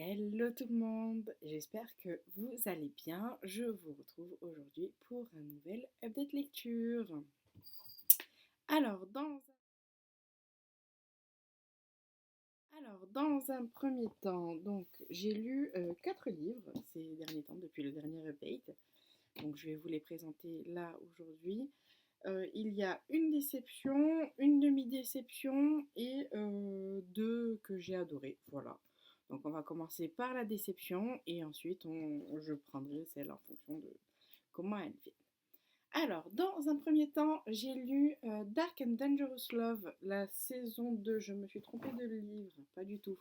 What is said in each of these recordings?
Hello tout le monde, j'espère que vous allez bien. Je vous retrouve aujourd'hui pour un nouvel update lecture. Alors, dans un premier temps, donc j'ai lu 4 livres ces derniers temps depuis le dernier update. Donc je vais vous les présenter là aujourd'hui. Il y a une déception, une demi-déception et deux que j'ai adorées. Voilà. Donc on va commencer par la déception et ensuite je prendrai celle en fonction de comment elle vient. Alors, dans un premier temps, j'ai lu Dark and Dangerous Love, la saison 2. Je me suis trompée de livre, pas du tout.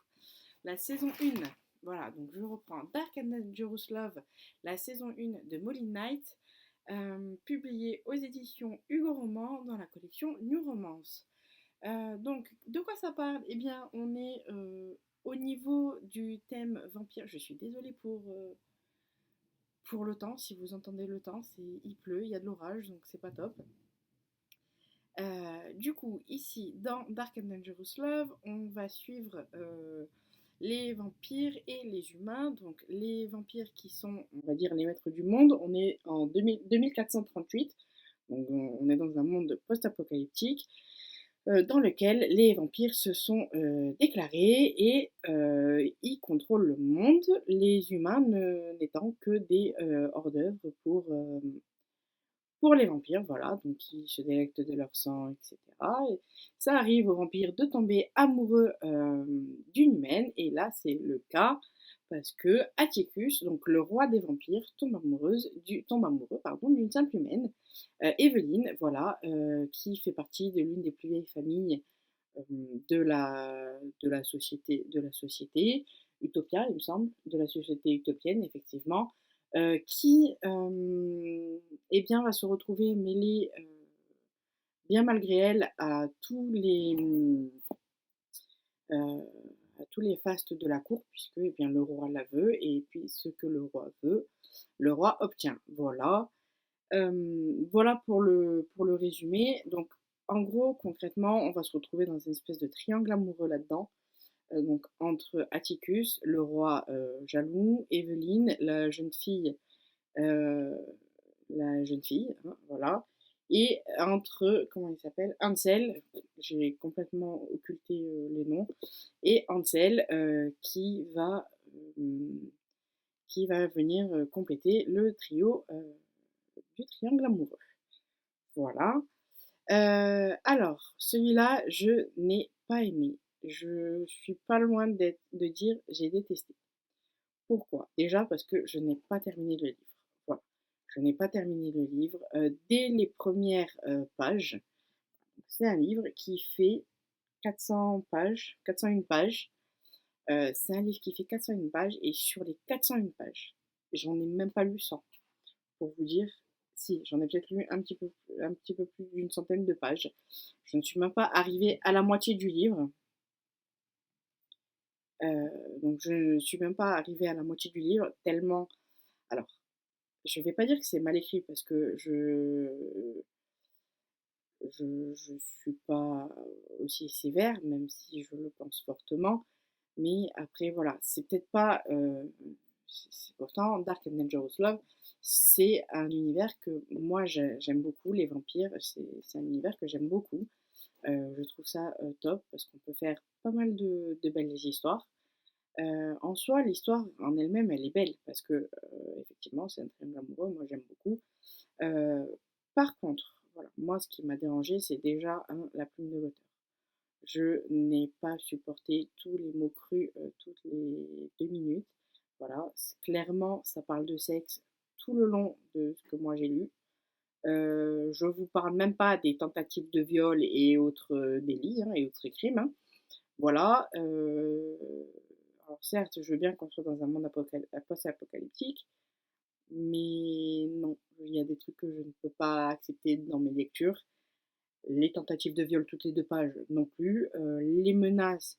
La saison 1. Voilà, donc je reprends Dark and Dangerous Love, la saison 1 de Molly Knight, publiée aux éditions Hugo Roman dans la collection New Romance. Donc, de quoi ça parle? Eh bien, on est au niveau du thème vampire. Je suis désolée pour le temps. Si vous entendez le temps, il pleut, il y a de l'orage, donc c'est pas top. Du coup, ici, dans Dark and Dangerous Love, on va suivre les vampires et les humains. Donc, les vampires qui sont, on va dire, les maîtres du monde. On est en 2438. Donc, on est dans un monde post-apocalyptique dans lequel les vampires se sont déclarés et ils contrôlent le monde, les humains n'étant que des hors-d'œuvre pour les vampires, voilà, donc ils se délectent de leur sang, etc. Et ça arrive aux vampires de tomber amoureux d'une humaine, et là c'est le cas parce que Atticus, donc le roi des vampires, tombe amoureux d'une simple humaine, Evelyne, voilà, qui fait partie de l'une des plus vieilles familles euh, de la société Utopia, il me semble, de la société utopienne, effectivement, qui eh bien, va se retrouver mêlée, bien malgré elle, euh, à tous les fastes de la cour, puisque eh bien, le roi la veut, et puis ce que le roi veut, le roi obtient. Voilà. Voilà pour le résumé. Donc, en gros, concrètement, on va se retrouver dans une espèce de triangle amoureux là-dedans. Donc, entre Atticus, le roi jaloux, Evelyne, euh, la jeune fille, hein, voilà, et entre, comment il s'appelle, Ansel, j'ai complètement occulté les noms, et Ansel euh, qui va venir compléter le trio du triangle amoureux. Voilà. Alors, celui-là, je n'ai pas aimé. Je suis pas loin de dire j'ai détesté. Pourquoi? Déjà parce que je n'ai pas terminé le livre. Voilà. Je n'ai pas terminé le livre. Dès les premières pages, c'est un livre qui fait 400 pages, 401 pages. C'est un livre qui fait 401 pages et sur les 401 pages, j'en ai même pas lu 100. Pour vous dire, si, j'en ai peut-être lu un petit peu plus d'une centaine de pages. Je ne suis même pas arrivée à la moitié du livre. Euh, donc je ne suis même pas arrivée à la moitié du livre, tellement... Alors, je ne vais pas dire que c'est mal écrit parce que je suis pas aussi sévère, même si je le pense fortement. Mais après, voilà, c'est peut-être pas. Pourtant, Dark and Dangerous Love, c'est un univers que moi j'aime beaucoup. Les vampires, c'est un univers que j'aime beaucoup. Je trouve ça top parce qu'on peut faire pas mal de belles histoires. En soi, l'histoire en elle-même, elle est belle parce que effectivement, c'est un triangle amoureux. Moi, j'aime beaucoup. Euh, Par contre, voilà, moi, ce qui m'a dérangé, c'est déjà la plume de l'auteur. Je n'ai pas supporté tous les mots crus toutes les 2 minutes. Voilà, clairement, ça parle de sexe tout le long de ce que moi j'ai lu. Je vous parle même pas des tentatives de viol et autres délits hein, et autres crimes. Hein. Voilà. Alors certes, je veux bien qu'on soit dans un monde post-apocalyptique, mais non, il y a des trucs que je ne peux pas accepter dans mes lectures. Les tentatives de viol toutes les 2 pages non plus, les menaces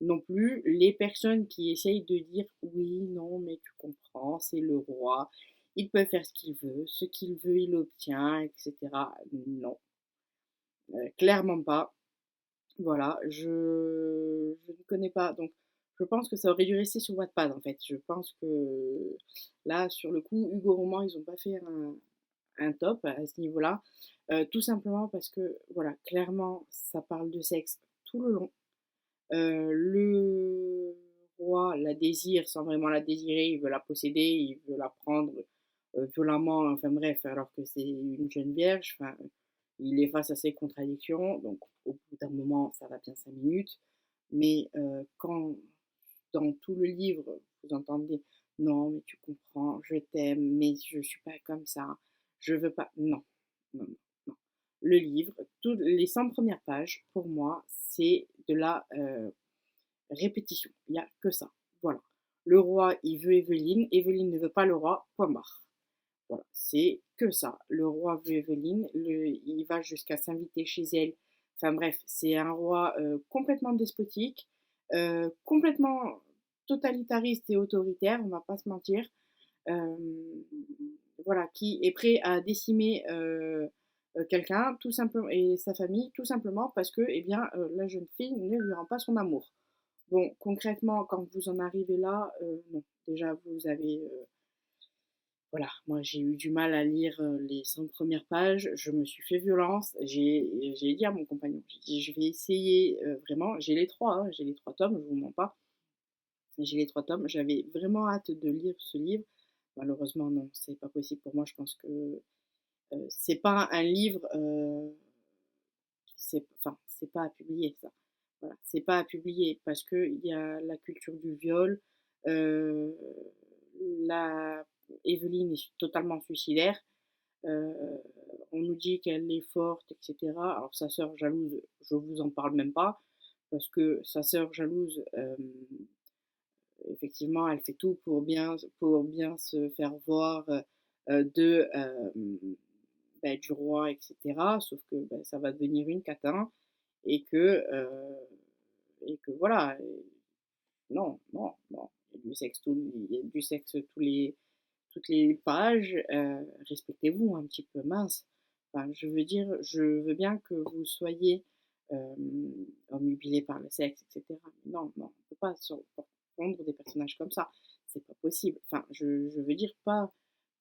non plus, les personnes qui essayent de dire oui, non, mais tu comprends, c'est le roi, il peut faire ce qu'il veut, il obtient, etc. Non, clairement pas. Voilà, je ne connais pas. Donc, je pense que ça aurait dû rester sur Wattpad, en fait. Je pense que là, sur le coup, Hugo Roman, ils ont pas fait un top à ce niveau-là. Tout simplement parce que, voilà, clairement, ça parle de sexe tout le long. Le roi la désire sans vraiment la désirer, il veut la posséder, il veut la prendre, violemment, enfin bref, alors que c'est une jeune vierge, enfin, il est face à ses contradictions, donc au bout d'un moment, ça va bien 5 minutes, mais quand dans tout le livre, vous entendez: «Non, mais tu comprends, je t'aime, mais je suis pas comme ça, je veux pas», non, non, non, non. Le livre, toutes les 100 premières pages, pour moi, c'est de la, répétition, il y a que ça, voilà. Le roi, il veut Évelyne, Évelyne ne veut pas le roi, point barre. Voilà, c'est que ça. Le roi veut Évelyne, il va jusqu'à s'inviter chez elle. Enfin bref, c'est un roi complètement despotique, complètement totalitariste et autoritaire, on va pas se mentir. Euh, voilà, qui est prêt à décimer quelqu'un tout simplement et sa famille tout simplement parce que eh bien la jeune fille ne lui rend pas son amour. Bon, concrètement, quand vous en arrivez là, non. Déjà, vous avez, voilà, moi j'ai eu du mal à lire les 100 premières pages, je me suis fait violence, j'ai dit à mon compagnon, j'ai dit je vais essayer vraiment, j'ai les trois, hein, j'ai les trois tomes, je vous mens pas, j'ai les trois tomes, j'avais vraiment hâte de lire ce livre. Malheureusement, non, c'est pas possible pour moi, je pense que c'est pas un livre, enfin, c'est pas à publier ça. Voilà, c'est pas à publier parce qu'il y a la culture du viol, euh, la Evelyne est totalement suicidaire. Euh, on nous dit qu'elle est forte, etc. Alors sa sœur jalouse, je vous en parle même pas, parce que sa sœur jalouse, effectivement, elle fait tout pour bien se faire voir du roi, etc. Sauf que ça va devenir une catin et que voilà, non, non, non, il y a du sexe toutes les pages, respectez-vous un petit peu, mince. Enfin, je veux dire, je veux bien que vous soyez omnubilé par le sexe, etc. Mais non, non, on ne peut pas prendre des personnages comme ça. C'est pas possible. Enfin, je veux dire, pas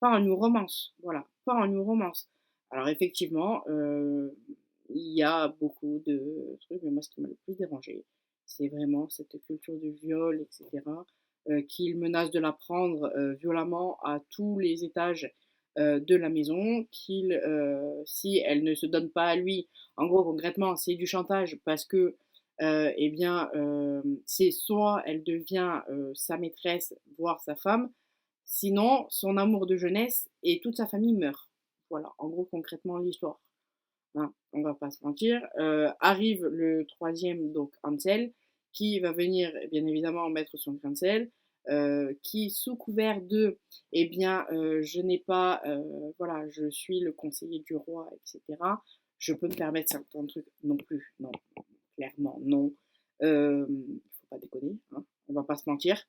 en new romance. Voilà, pas en new romance. Alors, effectivement, il y a beaucoup de trucs, mais moi, ce qui m'a le plus dérangé, c'est vraiment cette culture du viol, etc., qu'il menace de la prendre violemment à tous les étages de la maison, si elle ne se donne pas à lui, en gros concrètement c'est du chantage parce que eh bien c'est soit elle devient sa maîtresse, voire sa femme, sinon son amour de jeunesse et toute sa famille meurt. Voilà, en gros concrètement l'histoire. Hein, on va pas se mentir. Arrive le troisième, donc Ansel, qui va venir bien évidemment mettre son grain de sel, qui sous couvert de, eh bien, je n'ai pas, voilà, je suis le conseiller du roi, etc. Je peux me permettre certains trucs, non plus, non, clairement non. Faut pas déconner, hein, on va pas se mentir,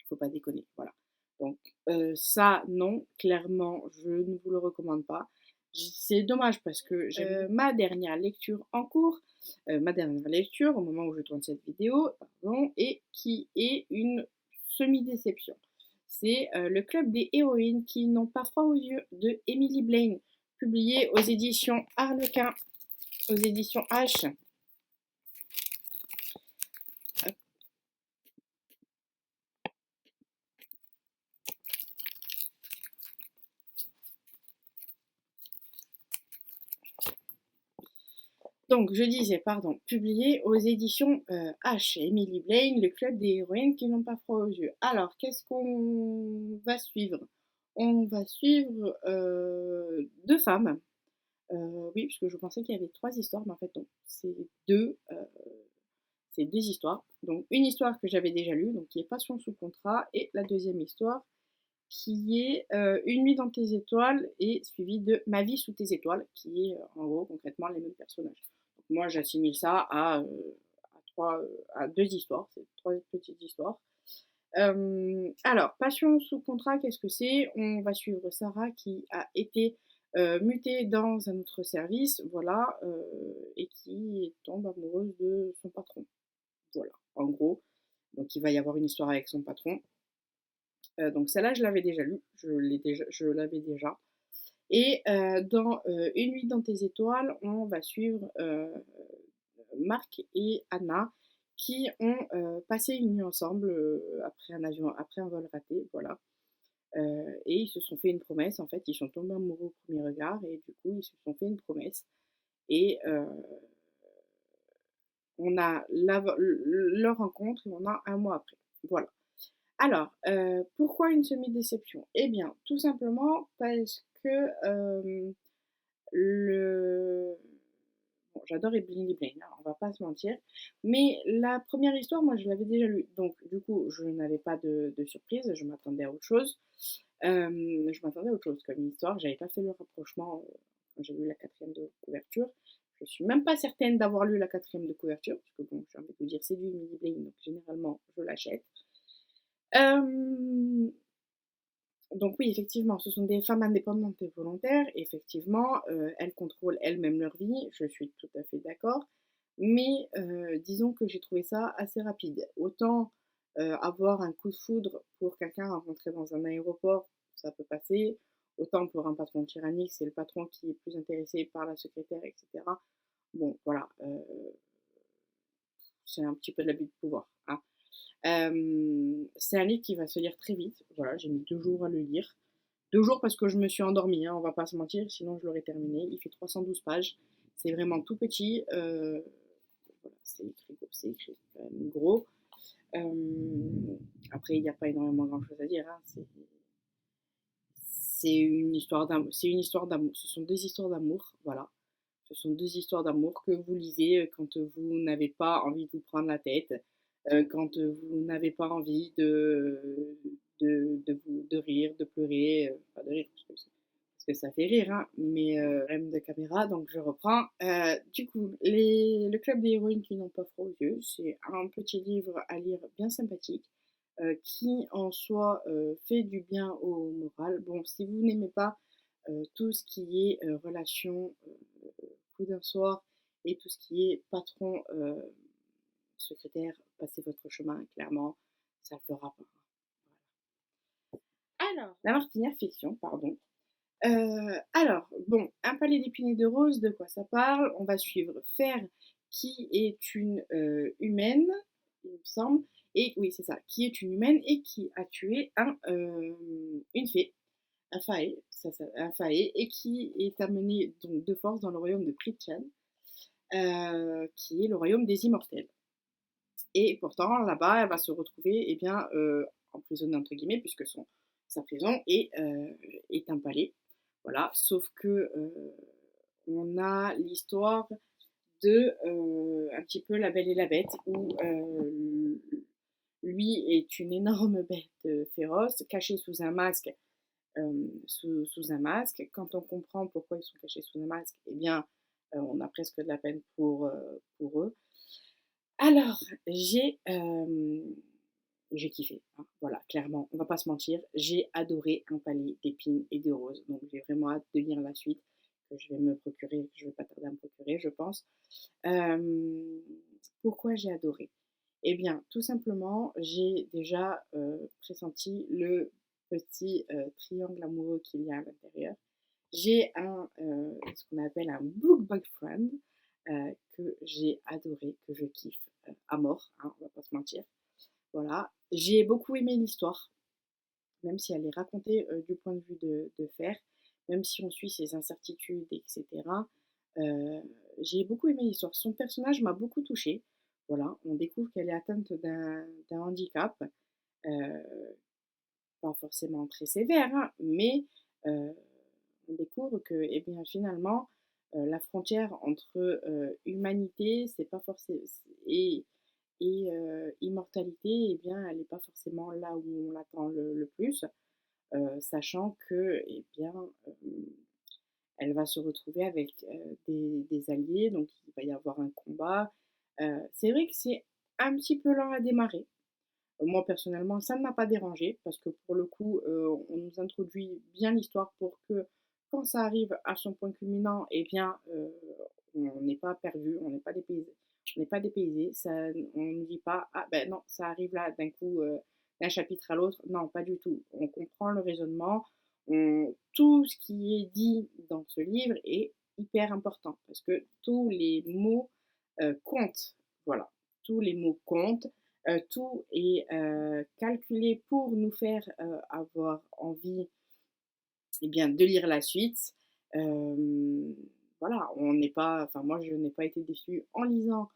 faut pas déconner, voilà. Donc ça, non, clairement, je ne vous le recommande pas. C'est dommage parce que ma dernière lecture en cours, ma dernière lecture au moment où je tourne cette vidéo, pardon, et qui est une semi-déception. C'est Le Club des héroïnes qui n'ont pas froid aux yeux de Emily Blaine, publié aux éditions Harlequin, aux éditions H. Donc, je disais, pardon, publié aux éditions H. Emily Blaine, le club des héroïnes qui n'ont pas froid aux yeux. Alors, qu'est-ce qu'on va suivre? On va suivre deux femmes. Oui, parce que je pensais qu'il y avait trois histoires, mais en fait, non. C'est deux histoires. Donc, une histoire que j'avais déjà lue, donc qui est Passion sous contrat, et la deuxième histoire qui est Une nuit dans tes étoiles et suivie de Ma vie sous tes étoiles, qui est en gros concrètement les mêmes personnages. Donc moi j'assimile ça à deux histoires, c'est trois petites histoires. Alors, Passion sous contrat, qu'est-ce que c'est? On va suivre Sarah qui a été mutée dans un autre service, voilà, et qui tombe amoureuse de son patron. Voilà, en gros. Donc qu'il va y avoir une histoire avec son patron. Donc celle-là, je l'avais déjà lue, je l'avais déjà. Et dans Une nuit dans tes étoiles, on va suivre Marc et Anna qui ont passé une nuit ensemble après un vol raté, voilà. Et ils se sont fait une promesse, en fait, ils sont tombés amoureux au premier regard et du coup, ils se sont fait une promesse. Et on a leur rencontre et on a un mois après. Voilà. Alors, pourquoi une semi-déception? Eh bien, tout simplement parce que le... Bon, j'adore Ebony Blaine, hein, on va pas se mentir. Mais la première histoire, moi, je l'avais déjà lue. Donc, du coup, je n'avais pas de surprise, je m'attendais à autre chose. Je m'attendais à autre chose comme histoire. J'avais pas fait le rapprochement quand j'ai lu la quatrième de couverture. Je suis même pas certaine d'avoir lu la quatrième de couverture, parce que bon, j'ai envie de vous dire, c'est du Emily Blaine, donc généralement, je l'achète. Euh, donc oui, effectivement, ce sont des femmes indépendantes et volontaires. Effectivement, elles contrôlent elles-mêmes leur vie, je suis tout à fait d'accord. Mais disons que j'ai trouvé ça assez rapide. Autant avoir un coup de foudre pour quelqu'un rencontré dans un aéroport, ça peut passer. Autant pour un patron tyrannique, c'est le patron qui est plus intéressé par la secrétaire, etc. Bon, voilà, c'est un petit peu de l'abus de pouvoir, hein. C'est un livre qui va se lire très vite. Voilà, j'ai mis 2 jours à le lire. 2 jours parce que je me suis endormie, hein, on va pas se mentir, sinon je l'aurais terminé. Il fait 312 pages. C'est vraiment tout petit. Voilà, c'est écrit quand même gros. Après, il n'y a pas énormément grand-chose à dire, hein. C'est une histoire d'amour. C'est une histoire d'amour. Ce sont 2 histoires d'amour, voilà. Ce sont 2 histoires d'amour que vous lisez quand vous n'avez pas envie de vous prendre la tête, quand vous n'avez pas envie de rire, de pleurer, pas de rire parce que ça fait rire, hein, mais même de caméra, donc je reprends. Du coup, le club des héroïnes qui n'ont pas froid aux yeux, c'est un petit livre à lire bien sympathique, qui en soi fait du bien au moral. Bon, si vous n'aimez pas tout ce qui est relation, coup d'un soir et tout ce qui est patron, secrétaire, passez votre chemin, clairement, ça ne le fera pas. Voilà. Alors, la martinière fiction, pardon. Alors, bon, un palais d'épines et de roses, de quoi ça parle? On va suivre Fer, qui est une humaine, il me semble, et oui, c'est ça, qui est une humaine et qui a tué une fée, un faé, et qui est amené donc de force dans le royaume de Pritchan, qui est le royaume des immortels. Et pourtant, là-bas, elle va se retrouver eh bien, emprisonnée, entre guillemets, puisque sa prison est un palais. Voilà, sauf que on a l'histoire de un petit peu La Belle et la Bête, où lui est une énorme bête féroce, cachée sous un masque. Sous un masque. Quand on comprend pourquoi ils sont cachés sous un masque, eh bien, on a presque de la peine pour eux. Alors, j'ai kiffé, hein, voilà, clairement, on va pas se mentir, j'ai adoré Un palais d'épines et de roses, donc j'ai vraiment hâte de lire la suite, que je vais me procurer, que je vais pas tarder à me procurer, je pense. Pourquoi j'ai adoré? Eh bien, tout simplement, j'ai déjà pressenti le petit triangle amoureux qu'il y a à l'intérieur. J'ai ce qu'on appelle un book boyfriend que j'ai adoré, que je kiffe à mort, hein, on va pas se mentir. Voilà. J'ai beaucoup aimé l'histoire, même si elle est racontée du point de vue de Fer, même si on suit ses incertitudes, etc. J'ai beaucoup aimé l'histoire. Son personnage m'a beaucoup touchée. Voilà, on découvre qu'elle est atteinte d'un handicap, euh, pas forcément très sévère, hein, mais euh, on découvre que, eh bien, finalement, la frontière entre humanité, c'est pas forcément et immortalité, eh bien, elle n'est pas forcément là où on l'attend le plus, sachant que, eh bien, elle va se retrouver avec des alliés, donc il va y avoir un combat. C'est vrai que c'est un petit peu lent à démarrer. Moi, personnellement, ça ne m'a pas dérangé parce que pour le coup, on nous introduit bien l'histoire pour que quand ça arrive à son point culminant, eh bien, on n'est pas perdu, on n'est pas dépaysé, On n'est pas dépaysé, ça, on ne dit pas ah ben non, ça arrive là d'un coup d'un chapitre à l'autre. Non, pas du tout. On comprend le raisonnement. Tout ce qui est dit dans ce livre est hyper important parce que tous les mots comptent. Voilà, tous les mots comptent. Tout est calculé pour nous faire avoir envie eh bien, de lire la suite. Voilà, on n'est pas, enfin moi je n'ai pas été déçue en lisant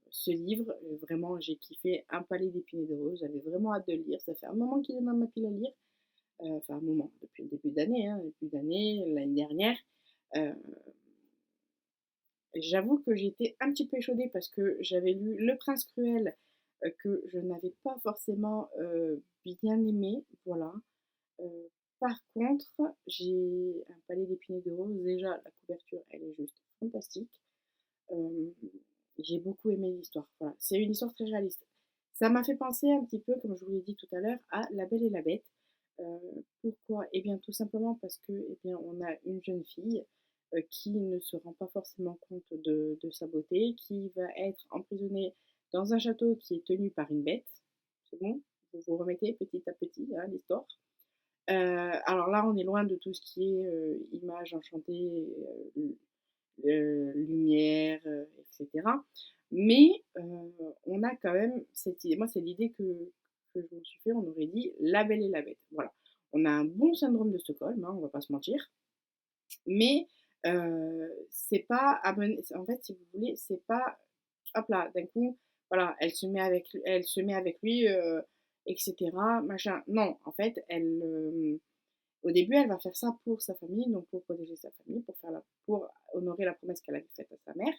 ce livre. Vraiment, j'ai kiffé Un palais d'épines et de roses. J'avais vraiment hâte de le lire. Ça fait un moment qu'il est dans ma pile à lire. Enfin, un moment, depuis le début d'année, hein, début d'année, l'année dernière. Euh, J'avoue que j'étais un petit peu échaudée parce que j'avais lu Le Prince Cruel que je n'avais pas forcément bien aimé. Voilà. Euh, Par contre, j'ai Un palais d'épines et de roses. Déjà, la couverture, elle est juste fantastique. Euh, j'ai beaucoup aimé l'histoire. Voilà. C'est une histoire très réaliste. Ça m'a fait penser un petit peu, comme je vous l'ai dit tout à l'heure, à La Belle et la Bête. Euh, Pourquoi? Eh bien, tout simplement parce que, eh bien, on a une jeune fille qui ne se rend pas forcément compte de sa beauté, qui va être emprisonnée dans un château qui est tenu par une bête. C'est bon? Vous vous remettez petit à petit hein, l'histoire. Alors là, on est loin de tout ce qui est images enchantées, lumière, etc. Mais on a quand même cette idée. Moi, c'est l'idée que je me suis fait. On aurait dit La Belle et la Bête. Voilà. On a un bon syndrome de Stockholm, hein, on va pas se mentir. Mais c'est pas en fait, si vous voulez, c'est pas hop là, d'un coup, voilà, elle se met avec lui, etc. Machin. Non, en fait, au début, elle va faire ça pour sa famille, donc pour protéger sa famille, pour honorer la promesse qu'elle avait faite à sa mère.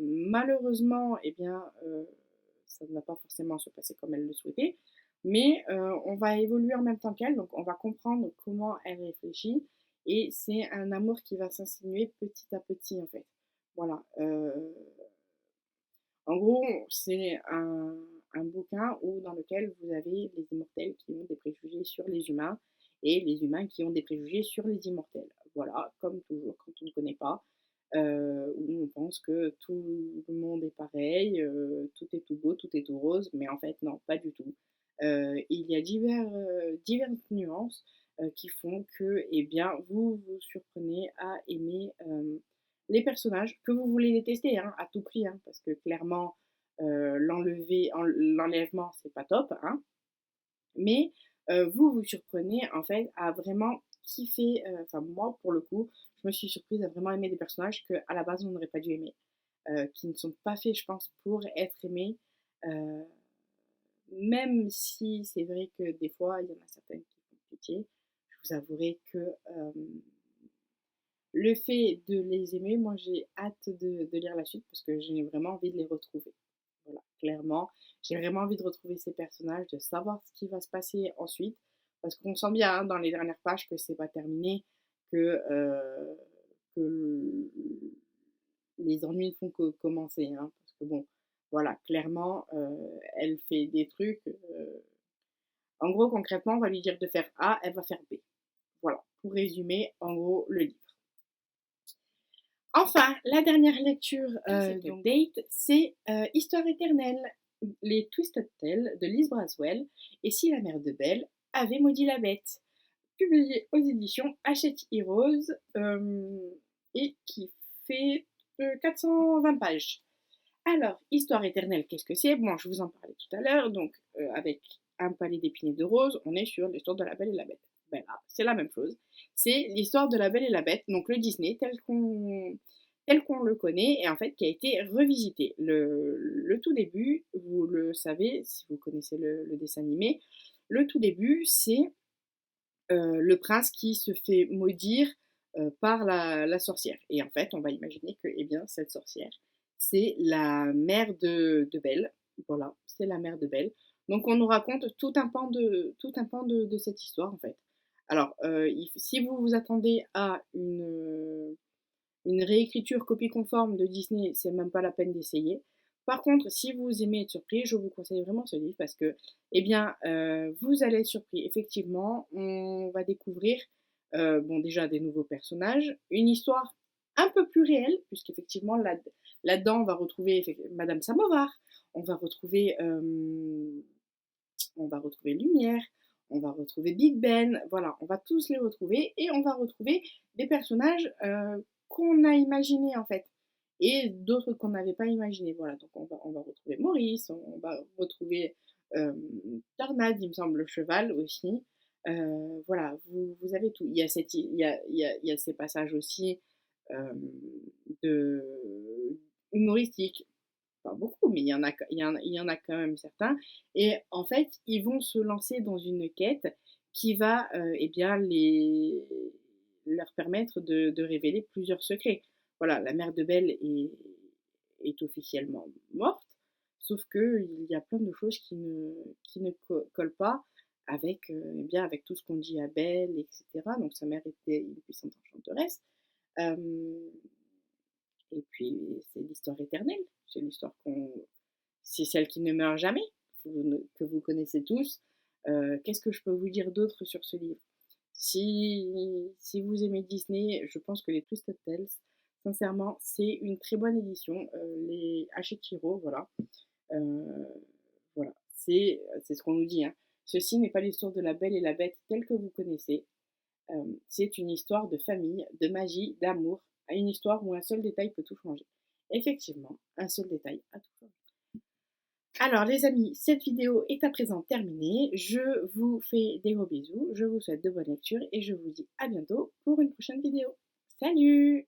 Malheureusement, eh bien, ça ne va pas forcément se passer comme elle le souhaitait, mais on va évoluer en même temps qu'elle, donc on va comprendre comment elle réfléchit, et c'est un amour qui va s'insinuer petit à petit, en fait. Voilà. En gros, c'est un bouquin dans lequel vous avez les immortels qui ont des préjugés sur les humains et les humains qui ont des préjugés sur les immortels. Voilà, comme toujours, quand on ne connaît pas, où on pense que tout le monde est pareil, tout est tout beau, tout est tout rose, mais en fait, non, pas du tout. Il y a diverses nuances qui font que, eh bien, vous vous surprenez à aimer les personnages que vous voulez détester hein, à tout prix, hein, parce que clairement, l'enlèvement, c'est pas top, hein, mais vous vous surprenez en fait à vraiment kiffer, enfin moi pour le coup, je me suis surprise à vraiment aimer des personnages que à la base on n'aurait pas dû aimer, qui ne sont pas faits, je pense, pour être aimés, euh, même si c'est vrai que des fois il y en a certaines qui font pitié, je vous avouerai que le fait de les aimer, moi j'ai hâte de lire la suite parce que j'ai vraiment envie de les retrouver. Voilà, clairement, j'ai vraiment envie de retrouver ces personnages, de savoir ce qui va se passer ensuite. Parce qu'on sent bien hein, dans les dernières pages que c'est pas terminé, que les ennuis ne font que commencer. Hein, parce que bon, voilà, clairement, elle fait des trucs. En gros, concrètement, on va lui dire de faire A, elle va faire B. Voilà, pour résumer, en gros, le livre. Enfin, la dernière lecture de date, c'est Histoire éternelle, les Twisted Tales de Liz Braswell et Si la mère de Belle avait maudit la bête, publié aux éditions Hachette Heroes et qui fait 420 pages. Alors, Histoire éternelle, qu'est-ce que c'est? Bon, je vous en parlais tout à l'heure, donc avec Un palais d'épines et de roses, on est sur l'histoire de la Belle et la Bête. Ben là, c'est la même chose. C'est l'histoire de la Belle et la Bête, donc le Disney tel qu'on le connaît, et en fait qui a été revisité. Le tout début, vous le savez, si vous connaissez le dessin animé, le tout début, c'est le prince qui se fait maudire par la sorcière. Et en fait, on va imaginer que eh bien, cette sorcière, c'est la mère de Belle. Voilà, c'est la mère de Belle. Donc on nous raconte tout un pan de cette histoire en fait. Alors, si vous vous attendez à une réécriture copie conforme de Disney, c'est même pas la peine d'essayer. Par contre, si vous aimez être surpris, je vous conseille vraiment ce livre parce que, eh bien, vous allez être surpris. Effectivement, on va découvrir, bon, déjà des nouveaux personnages, une histoire un peu plus réel, puisqu'effectivement, là-dedans, on va retrouver Madame Samovar, on va retrouver, Lumière, on va retrouver Big Ben, voilà, on va tous les retrouver et on va retrouver des personnages qu'on a imaginés en fait et d'autres qu'on n'avait pas imaginés. Voilà, donc on va retrouver Maurice, on va retrouver euh, Tornade, il me semble, le cheval aussi. Voilà, vous avez tout. Il y a ces passages aussi euh, de humoristiques, pas beaucoup, mais il y en a quand même certains. Et en fait, ils vont se lancer dans une quête qui va eh bien, leur permettre de révéler plusieurs secrets. Voilà, la mère de Belle est officiellement morte, sauf qu'il y a plein de choses qui ne collent pas avec, eh bien, avec tout ce qu'on dit à Belle, etc. Donc sa mère était une puissante enchanteresse. Euh, et puis, c'est l'histoire éternelle. C'est l'histoire c'est celle qui ne meurt jamais, que vous connaissez tous. Qu'est-ce que je peux vous dire d'autre sur ce livre? Si vous aimez Disney, je pense que les Twisted Tales, sincèrement, c'est une très bonne édition. Les Hachechiro, voilà. Euh, voilà, c'est ce qu'on nous dit, hein. Ceci n'est pas l'histoire de la Belle et la Bête telle que vous connaissez. C'est une histoire de famille, de magie, d'amour, une histoire où un seul détail peut tout changer. Effectivement, un seul détail a tout changé. Alors les amis, cette vidéo est à présent terminée. Je vous fais des gros bisous, je vous souhaite de bonnes lectures et je vous dis à bientôt pour une prochaine vidéo. Salut!